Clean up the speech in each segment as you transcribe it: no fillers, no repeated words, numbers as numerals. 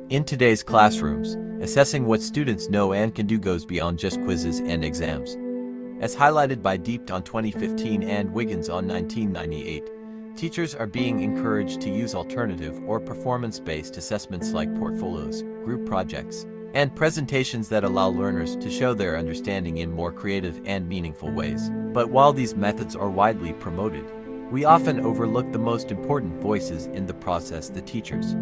In today's classrooms, assessing what students know and can do goes beyond just quizzes and exams. As highlighted by Deept on 2015 and Wiggins on 1998, teachers are being encouraged to use alternative or performance-based assessments like portfolios, group projects, and presentations that allow learners to show their understanding in more creative and meaningful ways. But while these methods are widely promoted, we often overlook the most important voices in the process: the teachers.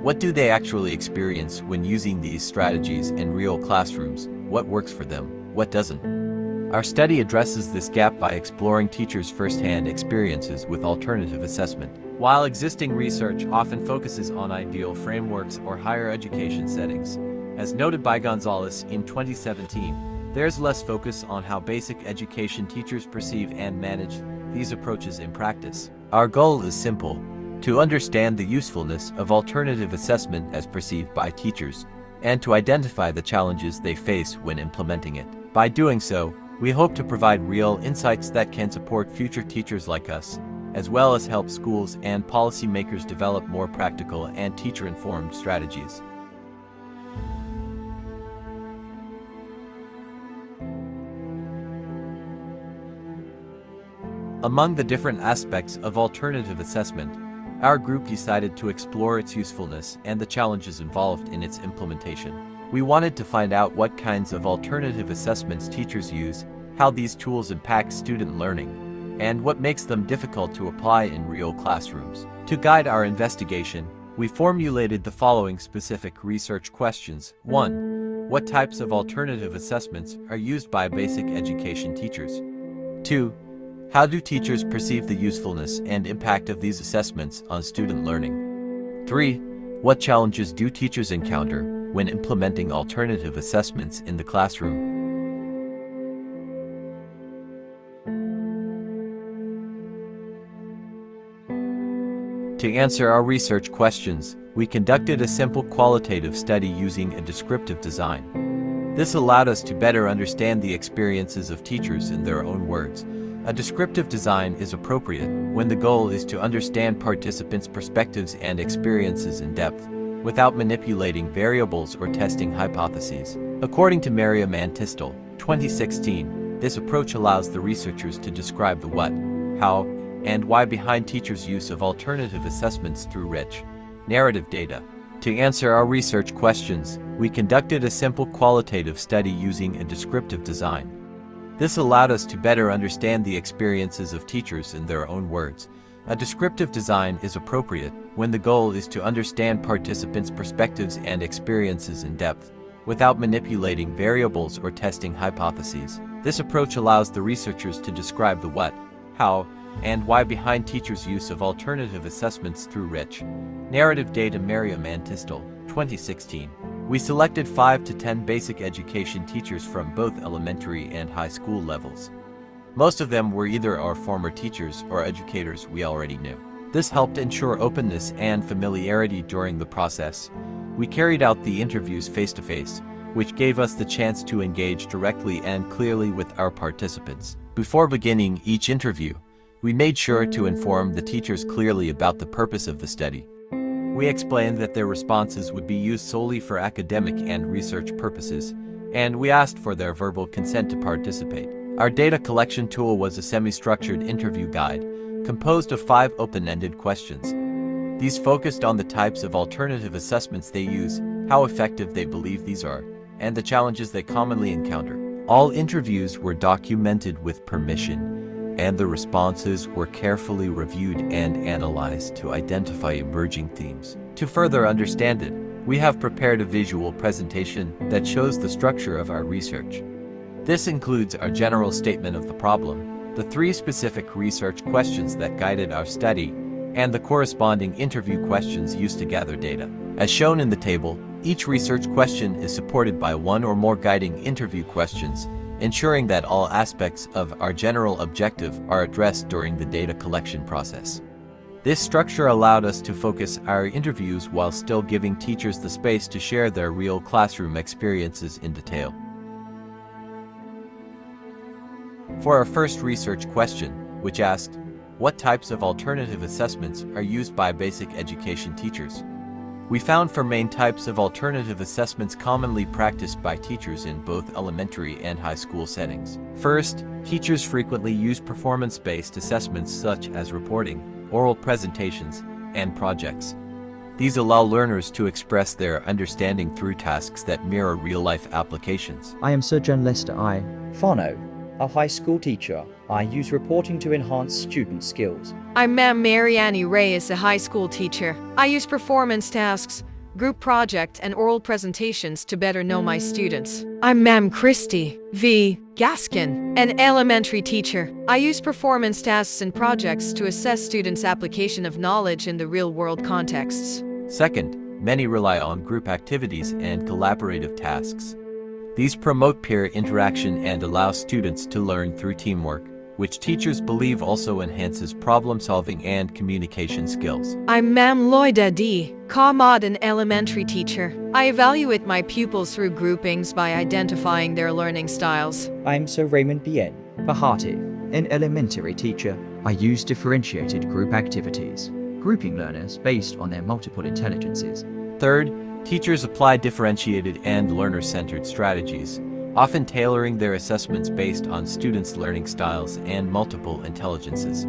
What do they actually experience when using these strategies in real classrooms? What works for them? What doesn't? Our study addresses this gap by exploring teachers' first-hand experiences with alternative assessment. While existing research often focuses on ideal frameworks or higher education settings, as noted by Gonzalez in 2017, there's less focus on how basic education teachers perceive and manage these approaches in practice. Our goal is simple: to understand the usefulness of alternative assessment as perceived by teachers, and to identify the challenges they face when implementing it. By doing so, we hope to provide real insights that can support future teachers like us, as well as help schools and policymakers develop more practical and teacher-informed strategies. Among the different aspects of alternative assessment, our group decided to explore its usefulness and the challenges involved in its implementation. We wanted to find out what kinds of alternative assessments teachers use, how these tools impact student learning, and what makes them difficult to apply in real classrooms. To guide our investigation, we formulated the following specific research questions. 1. What types of alternative assessments are used by basic education teachers? 2. How do teachers perceive the usefulness and impact of these assessments on student learning? 3. What challenges do teachers encounter when implementing alternative assessments in the classroom? To answer our research questions, we conducted a simple qualitative study using a descriptive design. This allowed us to better understand the experiences of teachers in their own words. A descriptive design is appropriate when the goal is to understand participants' perspectives and experiences in depth, without manipulating variables or testing hypotheses. According to Miriam and Tistel, 2016, this approach allows the researchers to describe the what, how, and why behind teachers' use of alternative assessments through rich, narrative data. To answer our research questions, we conducted a simple qualitative study using a descriptive design. This allowed us to better understand the experiences of teachers in their own words. A descriptive design is appropriate when the goal is to understand participants' perspectives and experiences in depth, without manipulating variables or testing hypotheses. This approach allows the researchers to describe the what, how, and why behind teachers' use of alternative assessments through rich, narrative data. Miriam and Tistel, 2016. We selected 5 to 10 basic education teachers from both elementary and high school levels. Most of them were either our former teachers or educators we already knew. This helped ensure openness and familiarity during the process. We carried out the interviews face-to-face, which gave us the chance to engage directly and clearly with our participants. Before beginning each interview, we made sure to inform the teachers clearly about the purpose of the study. We explained that their responses would be used solely for academic and research purposes, and we asked for their verbal consent to participate. Our data collection tool was a semi-structured interview guide, composed of 5 open-ended questions. These focused on the types of alternative assessments they use, how effective they believe these are, and the challenges they commonly encounter. All interviews were documented with permission, and the responses were carefully reviewed and analyzed to identify emerging themes. To further understand it, we have prepared a visual presentation that shows the structure of our research. This includes our general statement of the problem, the 3 specific research questions that guided our study, and the corresponding interview questions used to gather data. As shown in the table, each research question is supported by 1 or more guiding interview questions, ensuring that all aspects of our general objective are addressed during the data collection process. This structure allowed us to focus our interviews while still giving teachers the space to share their real classroom experiences in detail. For our first research question, which asked, what types of alternative assessments are used by basic education teachers? We found 4 main types of alternative assessments commonly practiced by teachers in both elementary and high school settings. First, teachers frequently use performance-based assessments such as reporting, oral presentations, and projects. These allow learners to express their understanding through tasks that mirror real-life applications. I am Sir John Lester I. Fano, a high school teacher. I use reporting to enhance student skills. I'm Ma'am Marianne Reyes, a high school teacher. I use performance tasks, group project, and oral presentations to better know my students. I'm Ma'am Christy V. Gaskin, an elementary teacher. I use performance tasks and projects to assess students' application of knowledge in the real-world contexts. Second, many rely on group activities and collaborative tasks. These promote peer interaction and allow students to learn through teamwork, which teachers believe also enhances problem-solving and communication skills. I'm Ma'am Loida D. Kamad, an elementary teacher. I evaluate my pupils through groupings by identifying their learning styles. I am Sir Raymond Bien Bahati, an elementary teacher. I use differentiated group activities, grouping learners based on their multiple intelligences. Third, teachers apply differentiated and learner-centered strategies, often tailoring their assessments based on students' learning styles and multiple intelligences.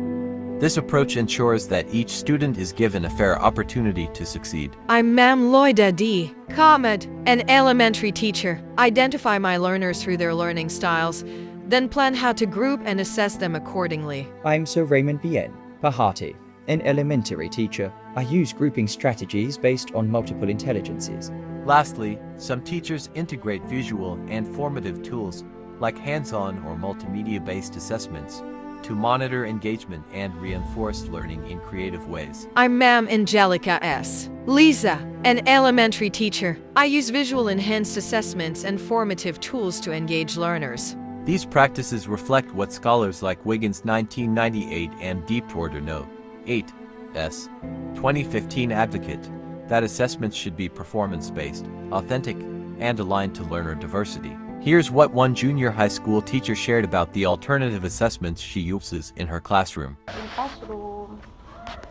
This approach ensures that each student is given a fair opportunity to succeed. I'm Ma'am Loida D. Kamad, an elementary teacher. Identify my learners through their learning styles, then plan how to group and assess them accordingly. I am Sir Raymond Bien Bahati, an elementary teacher. I use grouping strategies based on multiple intelligences. Lastly, some teachers integrate visual and formative tools like hands-on or multimedia-based assessments to monitor engagement and reinforce learning in creative ways. I'm Ma'am Angelica S. Lisa, an elementary teacher. I use visual enhanced assessments and formative tools to engage learners. These practices reflect what scholars like Wiggins 1998 and Deepwater know. 8. 2015 advocate that assessments should be performance-based, authentic, and aligned to learner diversity. Here's what one junior high school teacher shared about the alternative assessments she uses in her classroom. In classroom,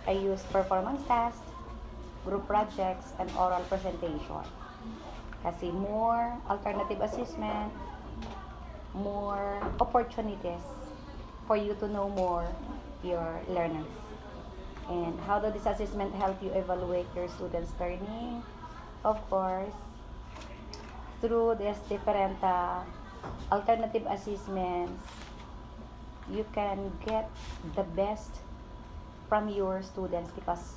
I use performance tasks, group projects, and oral presentation. Kasi more alternative assessment, more opportunities for you to know more your learners. And how does this assessment help you evaluate your students' learning? Of course, through these different alternative assessments, you can get the best from your students because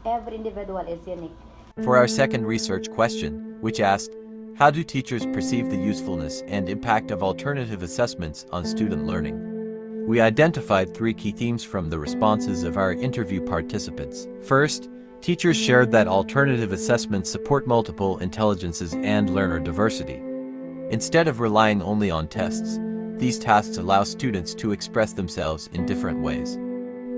every individual is unique. For our second research question, which asked, how do teachers perceive the usefulness and impact of alternative assessments on student learning? We identified 3 key themes from the responses of our interview participants. First, teachers shared that alternative assessments support multiple intelligences and learner diversity. Instead of relying only on tests, these tasks allow students to express themselves in different ways.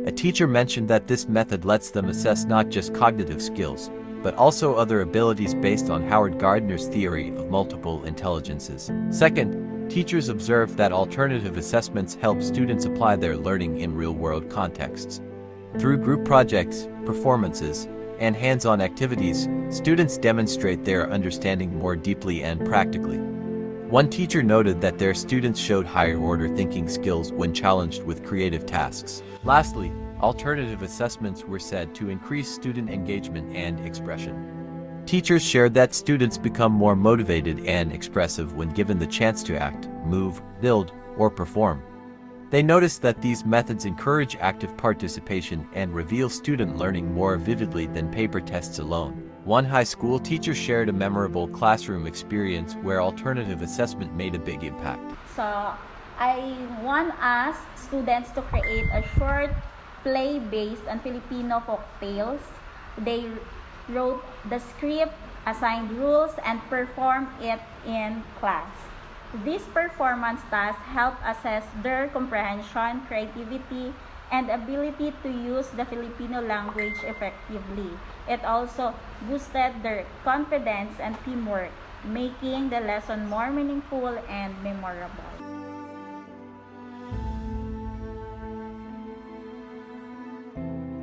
A teacher mentioned that this method lets them assess not just cognitive skills, but also other abilities based on Howard Gardner's theory of multiple intelligences. Second, teachers observed that alternative assessments help students apply their learning in real-world contexts. Through group projects, performances, and hands-on activities, students demonstrate their understanding more deeply and practically. One teacher noted that their students showed higher-order thinking skills when challenged with creative tasks. Lastly, alternative assessments were said to increase student engagement and expression. Teachers shared that students become more motivated and expressive when given the chance to act, move, build, or perform. They noticed that these methods encourage active participation and reveal student learning more vividly than paper tests alone. One high school teacher shared a memorable classroom experience where alternative assessment made a big impact. So I want us students to create a short play based on Filipino folk tales. They wrote the script, assigned rules, and performed it in class. These performance tasks help assess their comprehension, creativity, and ability to use the Filipino language effectively. It also boosted their confidence and teamwork, making the lesson more meaningful and memorable.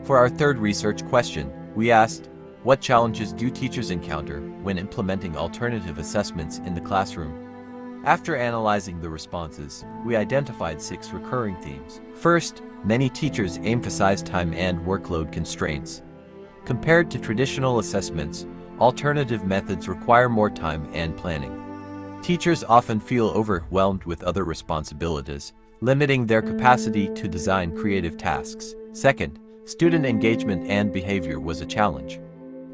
For our third research question, we asked, What challenges do teachers encounter when implementing alternative assessments in the classroom? After analyzing the responses, we identified 6 recurring themes. First, many teachers emphasize time and workload constraints. Compared to traditional assessments, alternative methods require more time and planning. Teachers often feel overwhelmed with other responsibilities, limiting their capacity to design creative tasks. Second, student engagement and behavior was a challenge.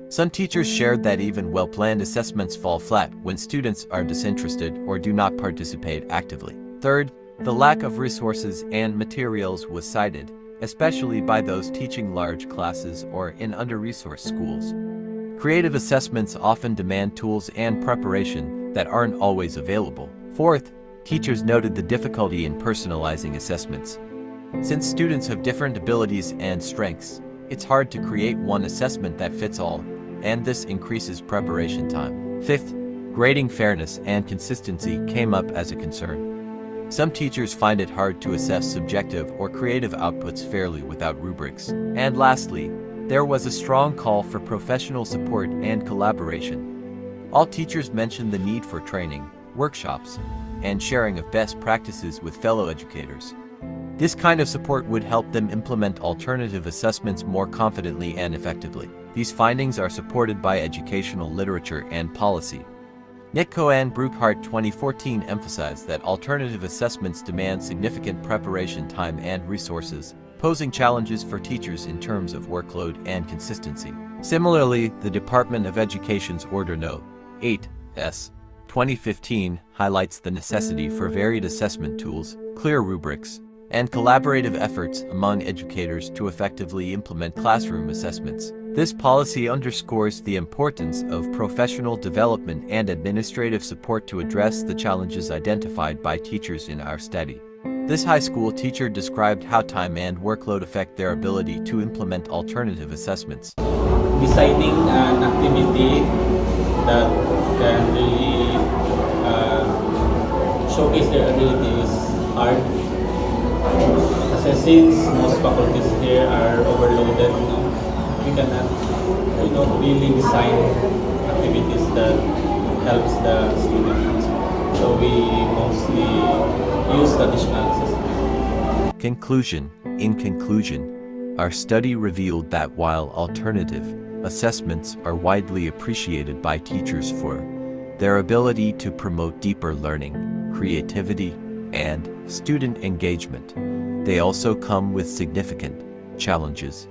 Some teachers shared that even well-planned assessments fall flat when students are disinterested or do not participate actively. Third, the lack of resources and materials was cited, especially by those teaching large classes or in under-resourced schools. Creative assessments often demand tools and preparation that aren't always available. Fourth, teachers noted the difficulty in personalizing assessments. Since students have different abilities and strengths, it's hard to create one assessment that fits all, and this increases preparation time. Fifth, grading fairness and consistency came up as a concern. Some teachers find it hard to assess subjective or creative outputs fairly without rubrics. And lastly, there was a strong call for professional support and collaboration. All teachers mentioned the need for training, workshops, and sharing of best practices with fellow educators. This kind of support would help them implement alternative assessments more confidently and effectively. These findings are supported by educational literature and policy. Nitko and Brookhart 2014 emphasized that alternative assessments demand significant preparation time and resources, posing challenges for teachers in terms of workload and consistency. Similarly, the Department of Education's Order No. 8-S 2015 highlights the necessity for varied assessment tools, clear rubrics, and collaborative efforts among educators to effectively implement classroom assessments. This policy underscores the importance of professional development and administrative support to address the challenges identified by teachers in our study. This high school teacher described how time and workload affect their ability to implement alternative assessments. Designing an activity that can really showcase their ability is hard. Kasi since most faculties here are overloaded, we cannot, really design activities that helps the students. So we mostly use traditional assessment. Conclusion. In conclusion, our study revealed that while alternative assessments are widely appreciated by teachers for their ability to promote deeper learning, creativity, and student engagement, they also come with significant challenges.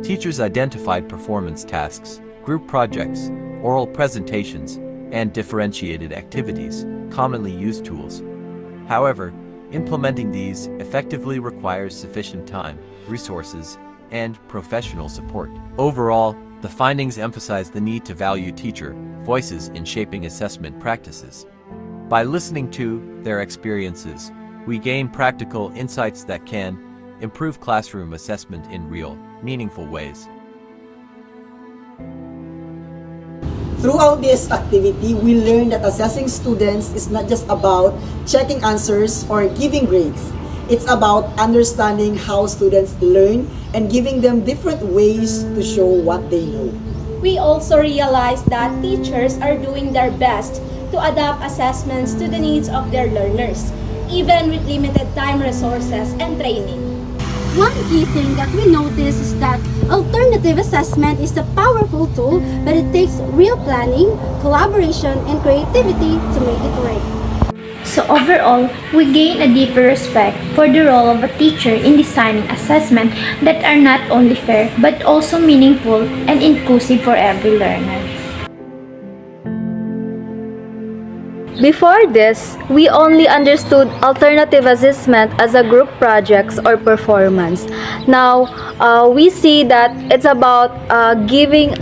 Teachers identified performance tasks, group projects, oral presentations, and differentiated activities, commonly used tools. However, implementing these effectively requires sufficient time, resources, and professional support. Overall, the findings emphasize the need to value teacher voices in shaping assessment practices. By listening to their experiences, we gain practical insights that can improve classroom assessment in real, meaningful ways. Throughout this activity, we learned that assessing students is not just about checking answers or giving grades. It's about understanding how students learn and giving them different ways to show what they know. We also realized that teachers are doing their best to adapt assessments to the needs of their learners, even with limited time, resources, and training. One key thing that we notice is that alternative assessment is a powerful tool, but it takes real planning, collaboration, and creativity to make it work. So overall, we gain a deeper respect for the role of a teacher in designing assessments that are not only fair, but also meaningful and inclusive for every learner. Before this, we only understood alternative assessment as a group projects or performance. Now, we see that it's about giving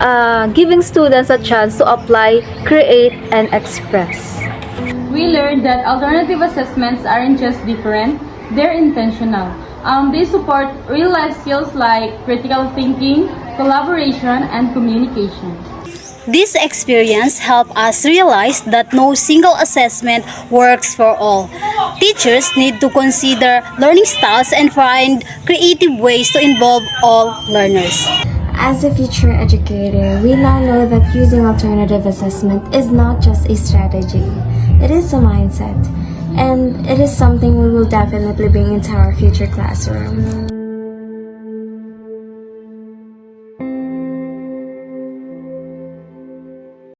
students a chance to apply, create, and express. We learned that alternative assessments aren't just different, they're intentional. They support real-life skills like critical thinking, collaboration, and communication. This experience helped us realize that no single assessment works for all. Teachers need to consider learning styles and find creative ways to involve all learners. As a future educator, we now know that using alternative assessment is not just a strategy, it is a mindset, and it is something we will definitely bring into our future classroom.